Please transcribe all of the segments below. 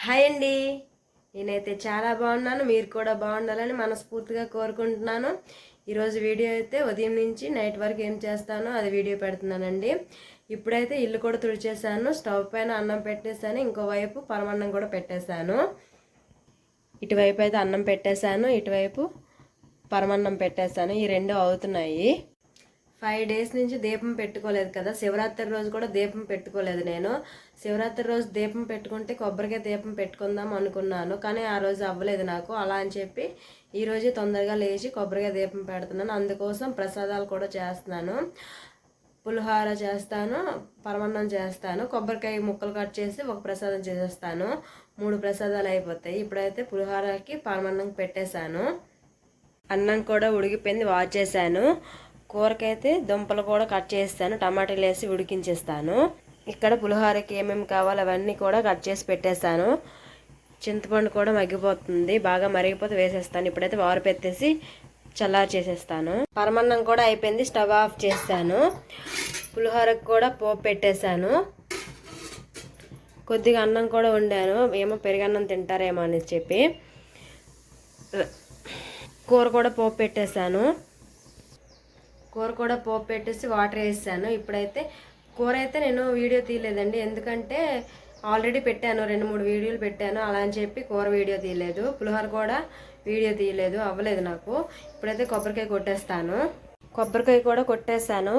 Hi అండి. నేనైతే చాలా బాగున్నాను. మీరు కూడా బాగుండాలని మనస్ఫూర్తిగా కోరుకుంటున్నాను. ఈరోజు వీడియో అయితే ఉదయం నుంచి నైట్ వరకు ఏం చేస్తానో అది వీడియో పెడుతున్నానండి. ఇప్పుడైతే ఇల్లు కూడా తుడిచేసాను, స్టవ్ పైన అన్నం పెట్టేశాను, ఇంకోవైపు పరమన్నం కూడా పెట్టేశాను. ఇటువైపు అయితే అన్నం పెట్టేశాను, ఇటువైపు పరమన్నం పెట్టేశాను. ఈ రెండు అవుతున్నాయి. 5 డేస్ నుంచి దీపం పెట్టుకోలేదు కదా. శివరాత్రి రోజు కూడా దీపం పెట్టుకోలేదు నేను. శివరాత్రి రోజు దీపం పెట్టుకుంటే కొబ్బరికాయ దీపం పెట్టుకుందాం అనుకున్నాను, కానీ ఆ రోజు అవ్వలేదు నాకు. అలా అని చెప్పి ఈరోజు తొందరగా లేచి కొబ్బరికాయ దీపం పెడుతున్నాను. అందుకోసం ప్రసాదాలు కూడా చేస్తున్నాను. పులిహోర చేస్తాను, పరమన్నం చేస్తాను, కొబ్బరికాయ ముక్కలు కట్ చేసి ఒక ప్రసాదం చేసేస్తాను. 3 ప్రసాదాలు అయిపోతాయి. ఇప్పుడైతే పులిహోరకి పరమన్నం పెట్టేశాను. అన్నం కూడా ఉడికిపోయింది, వాష్ చేశాను. కూరకైతే దుంపలు కూడా కట్ చేస్తాను, టమాటాలు వేసి ఉడికించేస్తాను. ఇక్కడ పులిహోరకి ఏమేమి కావాలో అవన్నీ కూడా కట్ చేసి పెట్టేస్తాను. చింతపండు కూడా మగ్గిపోతుంది, బాగా మరిగిపోతే వేసేస్తాను. ఇప్పుడైతే వారు పెట్టేసి చల్లారి చేసేస్తాను. పరమన్నం కూడా అయిపోయింది, స్టవ్ ఆఫ్ చేస్తాను. పులిహోరకు కూడా పోపు పెట్టేశాను. కొద్దిగా అన్నం కూడా వండాను, ఏమో పెరుగన్నం తింటారేమో అని చెప్పి. కూర కూడా పోపు పెట్టేశాను. కూర కూడా పోపు పెట్టేసి వాటర్ వేసాను. ఇప్పుడైతే కూర అయితే నేను వీడియో తీయలేదండి, ఎందుకంటే ఆల్రెడీ పెట్టాను, 2-3 వీడియోలు పెట్టాను. అలా అని చెప్పి కూర వీడియో తీయలేదు, పులిహోర కూడా వీడియో తీయలేదు, అవ్వలేదు నాకు. ఇప్పుడైతే కొబ్బరికాయ కొట్టేస్తాను. కొబ్బరికాయ కూడా కొట్టేస్తాను.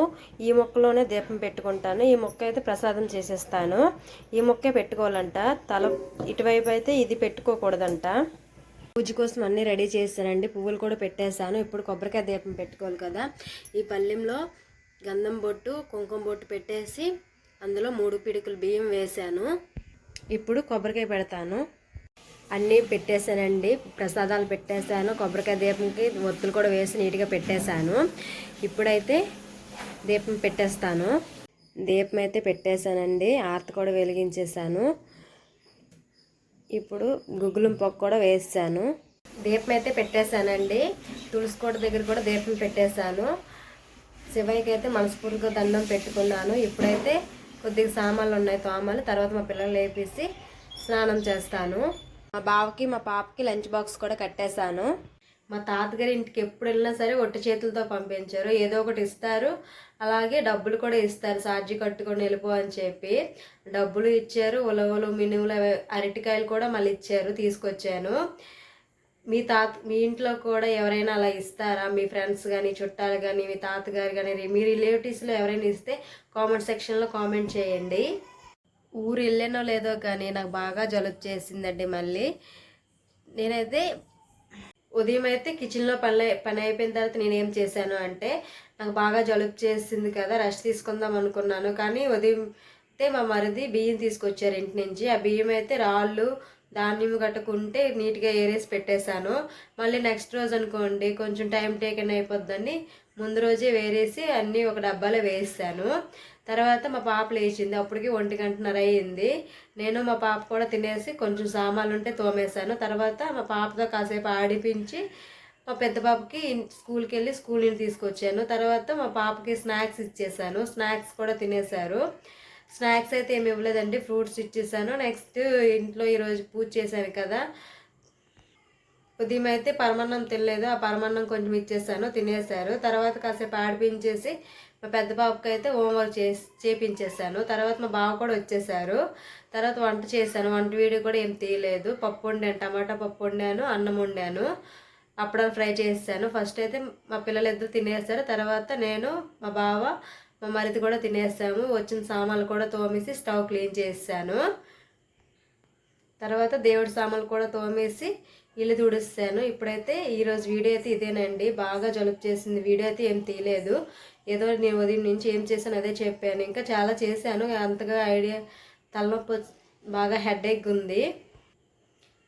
ఈ మొక్కలోనే దీపం పెట్టుకుంటాను. ఈ మొక్క అయితే ప్రసాదం చేసేస్తాను. ఈ మొక్కే పెట్టుకోవాలంట, తల ఇటువైపు అయితే ఇది పెట్టుకోకూడదంట. పూజ కోసం అన్నీ రెడీ చేశానండి. పువ్వులు కూడా పెట్టేశాను. ఇప్పుడు కొబ్బరికాయ దీపం పెట్టుకోవాలి కదా. ఈ పళ్ళెంలో గంధం బొట్టు, కుంకుమ బొట్టు పెట్టేసి అందులో 3 పిడికలు బియ్యం వేసాను. ఇప్పుడు కొబ్బరికాయ పెడతాను. అన్నీ పెట్టేశానండి, ప్రసాదాలు పెట్టేశాను. కొబ్బరికాయ దీపంకి ఒత్తులు కూడా వేసి నీట్గా పెట్టేశాను. ఇప్పుడైతే దీపం పెట్టేస్తాను. దీపం అయితే పెట్టేశానండి, ఆర్తి కూడా వెలిగించేశాను. ఇప్పుడు గుగ్గులం పొక్క కూడా వేసాను. దీపం అయితే పెట్టేశానండి. తులసి కోట దగ్గర కూడా దీపం పెట్టేశాను. శివయ్యకి అయితే మనస్ఫూర్తిగా దండం పెట్టుకున్నాను. ఇప్పుడైతే కొద్దిగా సామాన్లు ఉన్నాయి తోమాలి, తర్వాత మా పిల్లలు లేపేసి స్నానం చేస్తాను. మా బావకి మా పాపకి లంచ్ బాక్స్ కూడా కట్టేశాను. మా తాతగారి ఇంటికి ఎప్పుడు వెళ్ళినా సరే ఒట్టి చేతులతో పంపించారు, ఏదో ఒకటి ఇస్తారు, అలాగే డబ్బులు కూడా ఇస్తారు. ఛార్జీ కట్టుకొని వెళ్ళిపో అని చెప్పి డబ్బులు ఇచ్చారు. ఉలవలు, మినుములు, అరటికాయలు కూడా మళ్ళీ ఇచ్చారు, తీసుకొచ్చాను. మీ ఇంట్లో కూడా ఎవరైనా అలా ఇస్తారా? మీ ఫ్రెండ్స్ కానీ, చుట్టాలు కానీ, మీ తాతగారు కానీ, మీ రిలేటివ్స్లో ఎవరైనా ఇస్తే కామెంట్ సెక్షన్లో కామెంట్ చేయండి. ఊరు వెళ్ళానో లేదో కానీ నాకు బాగా జలుబు చేసిందండి. మళ్ళీ నేనైతే ఉదయం అయితే కిచెన్లో పని అయిపోయిన తర్వాత నేనేం చేశాను అంటే, నాకు బాగా జలుబు చేసింది కదా, రెస్ట్ తీసుకుందాం అనుకున్నాను. కానీ ఉదయం అయితే మా మరిది బియ్యం తీసుకొచ్చారు ఇంటి నుంచి. ఆ బియ్యం అయితే రాళ్ళు, ధాన్యం కట్టుకుంటే నీట్గా ఏరేసి పెట్టేశాను. మళ్ళీ నెక్స్ట్ రోజు అనుకోండి కొంచెం టైం టేకన్ అయిపోద్దని ముందు రోజే వేరేసి అన్నీ ఒక డబ్బాలో వేసాను. తర్వాత మా పాప లేచింది, అప్పటికి 1:30 అయ్యింది. నేను మా పాప కూడా తినేసి కొంచెం సామాన్లు ఉంటే తోమేశాను. తర్వాత మా పాపతో కాసేపు ఆడిపించి మా పెద్ద పాపకి స్కూల్కి వెళ్ళి స్కూల్ నుంచి తీసుకొచ్చాను. తర్వాత మా పాపకి స్నాక్స్ ఇచ్చేసాను, స్నాక్స్ కూడా తినేశారు. స్నాక్స్ అయితే ఏమి ఇవ్వలేదండి, ఫ్రూట్స్ ఇచ్చేసాను. నెక్స్ట్ ఇంట్లో ఈరోజు పూజ చేశాను కదా, ఉదయం అయితే పరమన్నం తినలేదు, ఆ పరమన్నం కొంచెం ఇచ్చేసాను, తినేశారు. తర్వాత కాసేపు ఆడిపించేసి మా పెద్ద బాబుకి అయితే హోంవర్క్ చేపించేసాను. తర్వాత మా బావ కూడా వచ్చేసారు. తర్వాత వంట చేశాను. వంట వీడియో కూడా ఏం తీయలేదు. పప్పు వండాను, టమాటా పప్పు వండాను, అన్నం వండాను, అప్పడాలు ఫ్రై చేసాను. ఫస్ట్ అయితే మా పిల్లలు ఇద్దరు తినేసారు. తర్వాత నేను, మా బావ, మా మరిది కూడా తినేసాము. వచ్చిన సామాన్లు కూడా తోమేసి స్టవ్ క్లీన్ చేసాను. తర్వాత దేవుడి సామాన్లు కూడా తోమేసి ఇల్లు తుడిస్తాను. ఇప్పుడైతే ఈరోజు వీడియో అయితే ఇదేనండి. బాగా జలుబు చేసింది, వీడియో అయితే ఏం తీయలేదు. ఏదో నేను ఉదయం నుంచి ఏం చేశాను అదే చెప్పాను. ఇంకా చాలా చేశాను, అంతగా ఐడియా తలనొప్పి బాగా హెడేక్ ఉంది.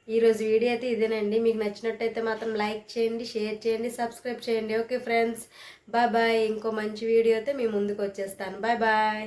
ఈరోజు వీడియో అయితే ఇదేనండి. మీకు నచ్చినట్టయితే మాత్రం లైక్ చేయండి, షేర్ చేయండి, సబ్స్క్రైబ్ చేయండి. Okay friends, bye bye. ఇంకో మంచి వీడియో అయితే మీ ముందుకు వచ్చేస్తాను. Bye bye.